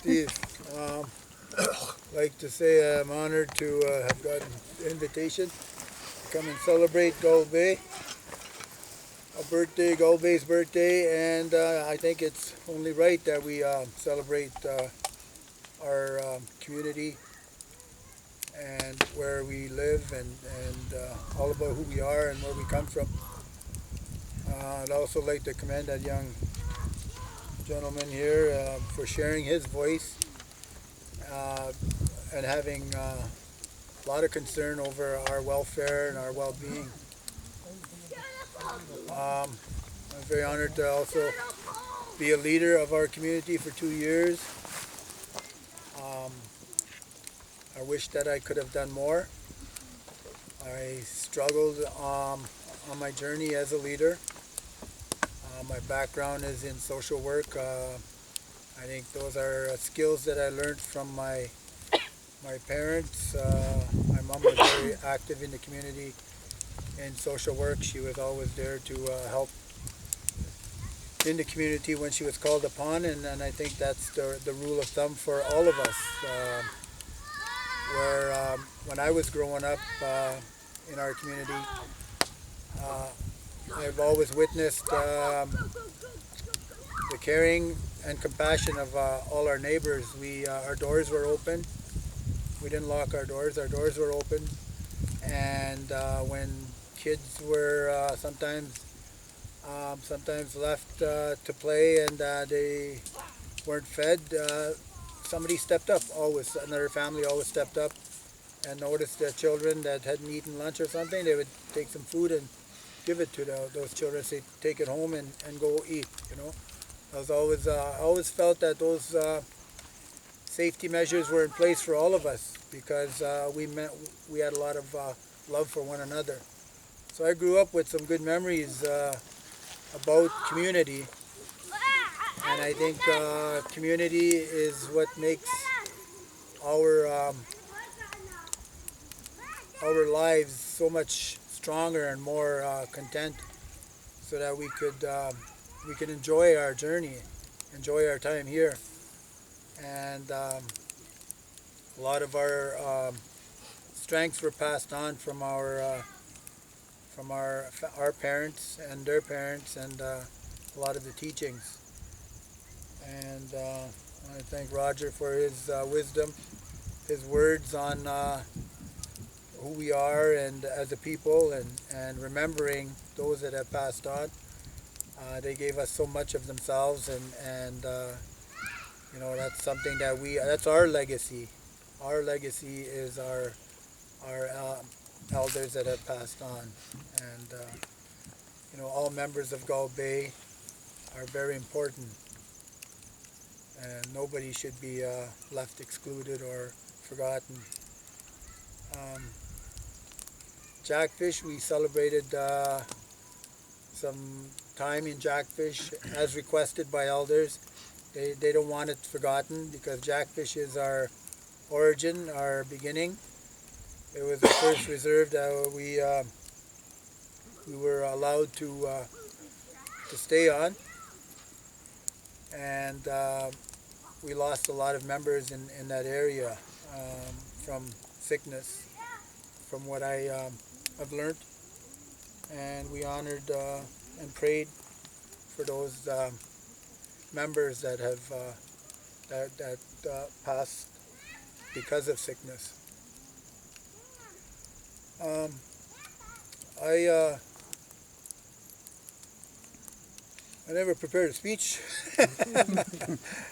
Steve. Like to say I'm honored to have gotten the invitation to come and celebrate Gull Bay, a birthday, Gull Bay's birthday, and I think it's only right that we celebrate our community and where we live and all about who we are and where we come from. I'd also like to commend that young gentleman here for sharing his voice uh, and having a lot of concern over our welfare and our well-being. I'm very honored to also be a leader of our community for 2 years. Um, I wish that I could have done more. I struggled on my journey as a leader. My background is in social work. I think those are skills that I learned from my parents. My mom was very active in the community in social work. She was always there to help in the community when she was called upon, and I think that's the rule of thumb for all of us. Where when I was growing up in our community, uh, I've always witnessed the caring and compassion of all our neighbors. Our doors were open. We didn't lock our doors. Our doors were open, and when kids were sometimes left to play and they weren't fed, somebody stepped up. Always, another family always stepped up and noticed the children that hadn't eaten lunch or something. They would take some food and give it to those children. Say, take it home and go eat. You know, I always felt that those safety measures were in place for all of us because we had a lot of love for one another. So I grew up with some good memories about community, and I think community is what makes our our lives so much stronger and more content, so that we could enjoy our journey, enjoy our time here, and a lot of our strengths were passed on from our parents and their parents, and a lot of the teachings. And I want to thank Roger for his wisdom, his words on who we are and as a people, and remembering those that have passed on. They gave us so much of themselves, and you know, that's something that's our legacy. Our legacy is our elders that have passed on, and you know, all members of Gull Bay are very important, and nobody should be left excluded or forgotten. Um, Jackfish, we celebrated some time in Jackfish as requested by elders. They don't want it forgotten because Jackfish is our origin, our beginning. It was the first reserve that we were allowed to stay on, and we lost a lot of members in that area from sickness, from what I've learned, and we honored and prayed for those members that have passed because of sickness. Um, I I never prepared a speech. I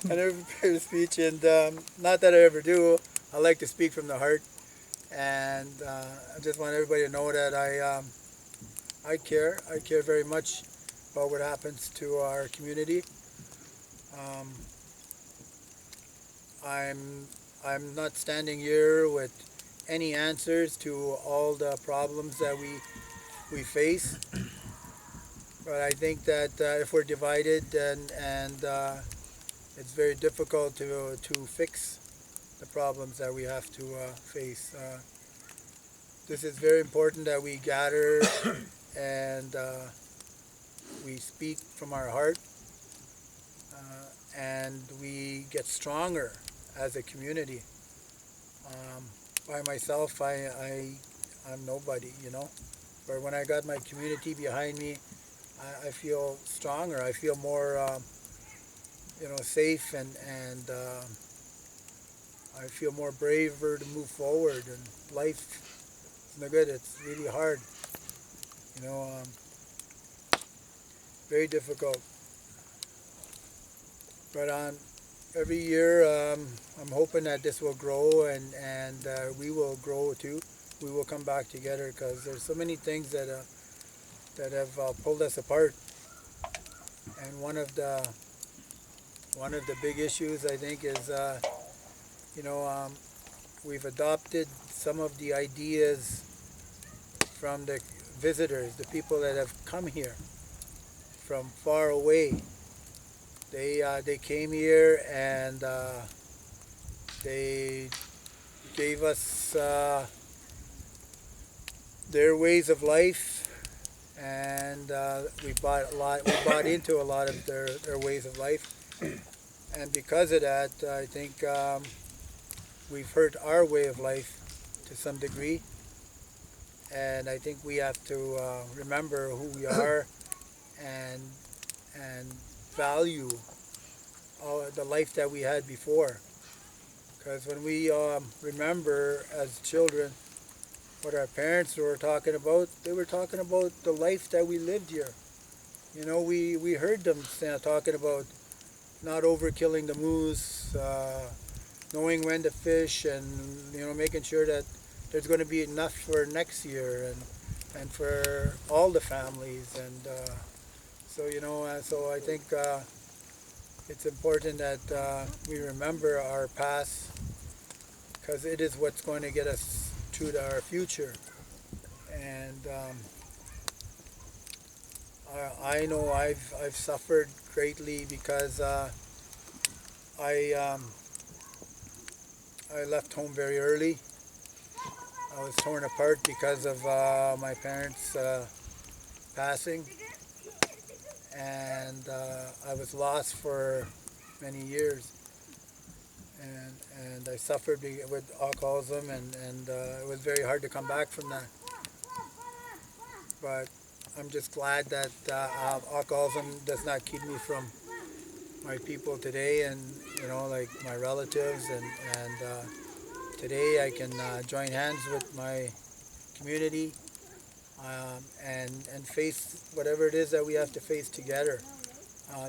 never prepared a speech, and not that I ever do. I like to speak from the heart, and I just want everybody to know that I care. I care very much about what happens to our community. Um, I'm not standing here with any answers to all the problems that we face, but I think that if we're divided and it's very difficult to fix the problems that we have to face. This is very important that we gather and we speak from our heart. and we get stronger as a community. Um, by myself, I'm nobody, you know. But when I got my community behind me, I feel stronger. I feel more, safe, and I feel more braver to move forward. And life is no good. It's really hard, you know, very difficult. But every year, I'm hoping that this will grow, and we will grow too. We will come back together because there's so many things that have pulled us apart. And one of the big issues, I think, is you know um, we've adopted some of the ideas from the visitors, the people that have come here from far away. They came here, and they gave us their ways of life, and we bought into a lot of their ways of life. And because of that, I think we've hurt our way of life to some degree. And I think we have to remember who we are, and and value the life that we had before. Because when we remember as children what our parents were talking about, they were talking about the life that we lived here. You know, we heard them talking about not overkilling the moose, knowing when to fish, and making sure that there's going to be enough for next year, and for all the families. And so I think it's important that we remember our past, because it is what's going to get us through to our future. And I know I've suffered greatly because I I left home very early. I was torn apart because of my parents passing, and I was lost for many years, and I suffered with alcoholism, and it was very hard to come back from that. But I'm just glad that alcoholism does not keep me from my people today, and like my relatives, and today I can join hands with my community, and face whatever it is that we have to face together.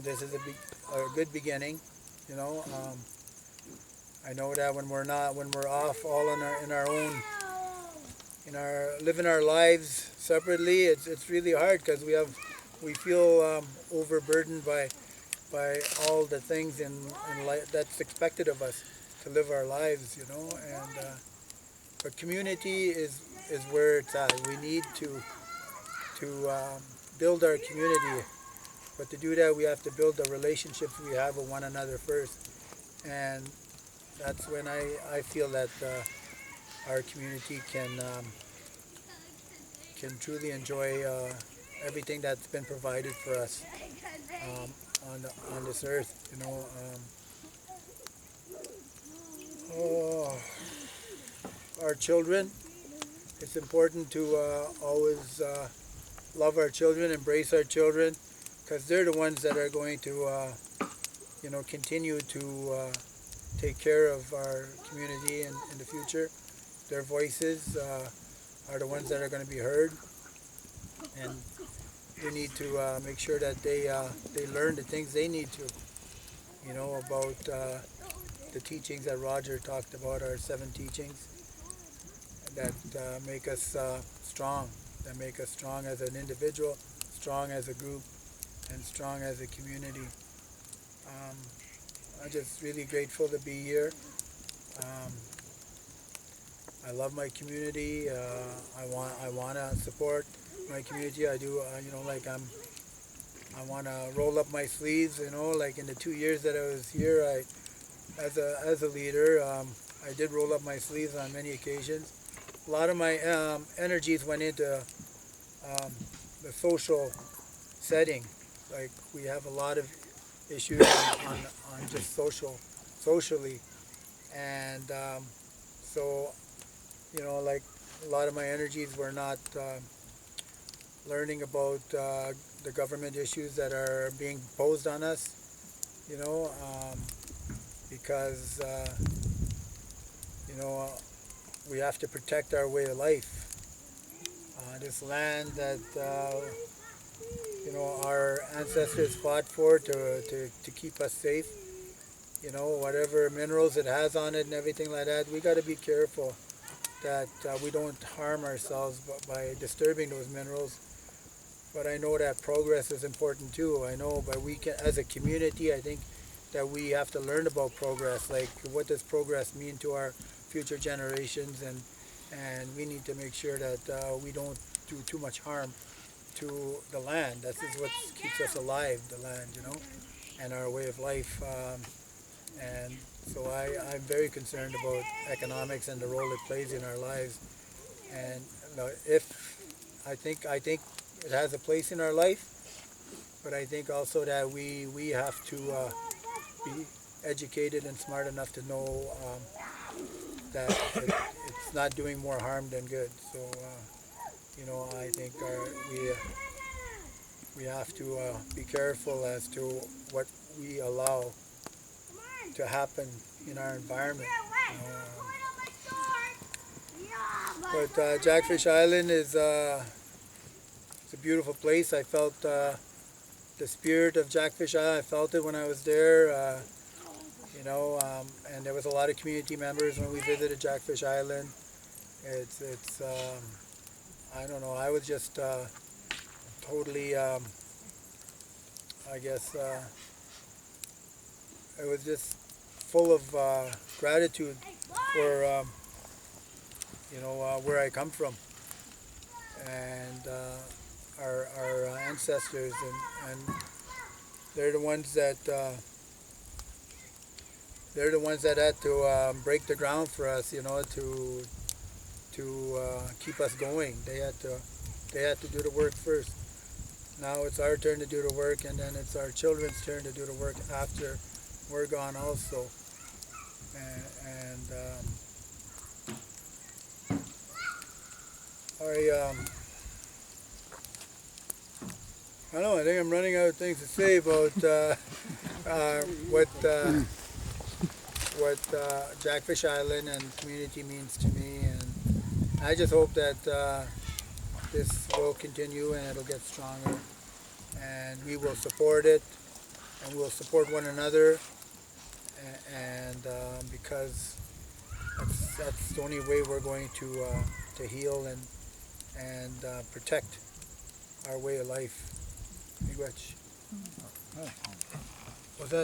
This is a good beginning, you know. I know that when we're off all in our own, living our lives separately, it's really hard because we feel overburdened by all the things in life that's expected of us to live our lives, and but community is where it's at. We need to build our community, but to do that we have to build the relationships we have with one another first, and that's when I feel that our community can truly enjoy everything that's been provided for us um, on this earth. Oh, our children. It's important to always love our children, embrace our children, because they're the ones that are going to, continue to take care of our community in the future. Their voices are the ones that are going to be heard, and we need to make sure that they learn the things they need to, about the teachings that Roger talked about, our 7 teachings that make us strong, that make us strong as an individual, strong as a group, and strong as a community. Um, I'm just really grateful to be here. Um, I love my community. I want to support my community. I do. I want to roll up my sleeves. Like in the 2 years that I was here, as a leader, I did roll up my sleeves on many occasions. A lot of my energies went into the social setting. Like we have a lot of issues on just socially. And so, you know, like a lot of my energies were not learning about the government issues that are being posed on us, you know, because, you know, we have to protect our way of life. This land that, you know, our ancestors fought for to keep us safe, you know, whatever minerals it has on it and everything like that, we got to be careful that we don't harm ourselves by disturbing those minerals. But I know that progress is important too. I know, but we can, as a community, I think that we have to learn about progress. Like, what does progress mean to our future generations? And we need to make sure that we don't do too much harm to the land. That is what keeps us alive, the land, you know, and our way of life. And so I'm very concerned about economics and the role it plays in our lives. And if I think it has a place in our life, but I think also that we have to be educated and smart enough to know that it's not doing more harm than good. So you know, I think we have to be careful as to what we allow to happen in our environment. But Jackfish Island is it's a beautiful place. I felt the spirit of Jackfish Island. I felt it when I was there. You know, and there was a lot of community members when we visited Jackfish Island. It's I don't know. I was just totally. I guess it was just full of gratitude for you know where I come from and our ancestors, and they're the ones that had to break the ground for us, you know, to keep us going. They had to do the work first. Now it's our turn to do the work, and then it's our children's turn to do the work after we're gone also. And I don't know. I think I'm running out of things to say about what Jackfish Island and community means to me, and I just hope that this will continue and it'll get stronger, and we will support it, and we'll support one another, and because that's the only way we're going to heal and protect our way of life. Miigwech. Was that